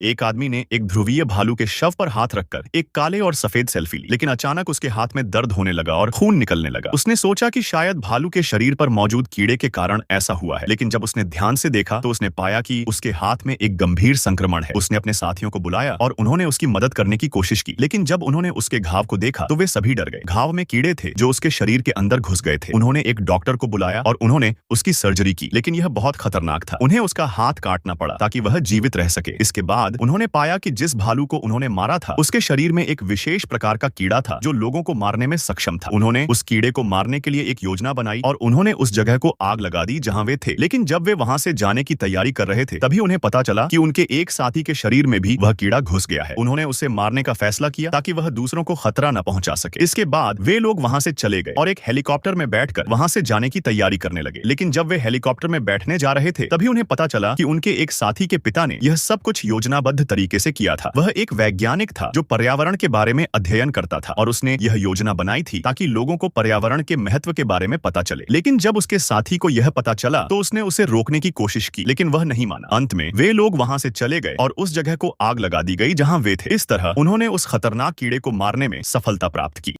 एक आदमी ने एक ध्रुवीय भालू के शव पर हाथ रखकर एक काले और सफेद सेल्फी ली, लेकिन अचानक उसके हाथ में दर्द होने लगा और खून निकलने लगा। उसने सोचा कि शायद भालू के शरीर पर मौजूद कीड़े के कारण ऐसा हुआ है, लेकिन जब उसने ध्यान से देखा तो उसने पाया कि उसके हाथ में एक गंभीर संक्रमण है। उसने अपने साथियों को बुलाया और उन्होंने उसकी मदद करने की कोशिश की, लेकिन जब उन्होंने उसके घाव को देखा तो वे सभी डर गए। घाव में कीड़े थे जो उसके शरीर के अंदर घुस गए थे। उन्होंने एक डॉक्टर को बुलाया और उन्होंने उसकी सर्जरी की, लेकिन यह बहुत खतरनाक था। उन्हें उसका हाथ काटना पड़ा ताकि वह जीवित रह सके। इसके बाद उन्होंने पाया कि जिस भालू को उन्होंने मारा था उसके शरीर में एक विशेष प्रकार का कीड़ा था जो लोगों को मारने में सक्षम था। उन्होंने उस कीड़े को मारने के लिए एक योजना बनाई और उन्होंने उस जगह को आग लगा दी जहां वे थे। लेकिन जब वे वहां से जाने की तैयारी कर रहे थे तभी उन्हें पता चला कि उनके एक साथी के शरीर में भी वह कीड़ा घुस गया है। उन्होंने उसे मारने का फैसला किया ताकि वह दूसरों को खतरा न पहुंचा सके। इसके बाद वे लोग वहां से चले गए और एक हेलीकॉप्टर में बैठकर वहां से जाने की तैयारी करने लगे। लेकिन जब वे हेलीकॉप्टर में बैठने जा रहे थे तभी उन्हें पता चला कि उनके एक साथी के पिता ने यह सब कुछ योजनाबद्ध तरीके से किया था। वह एक वैज्ञानिक था जो पर्यावरण के बारे में अध्ययन करता था और उसने यह योजना बनाई थी ताकि लोगों को पर्यावरण के महत्व के बारे में पता चले। लेकिन जब उसके साथी को यह पता चला तो उसने उसे रोकने की कोशिश की, लेकिन वह नहीं माना। अंत में वे लोग वहां से चले गए और उस जगह को आग लगा दी गई जहां वे थे। इस तरह उन्होंने उस खतरनाक कीड़े को मारने में सफलता प्राप्त की।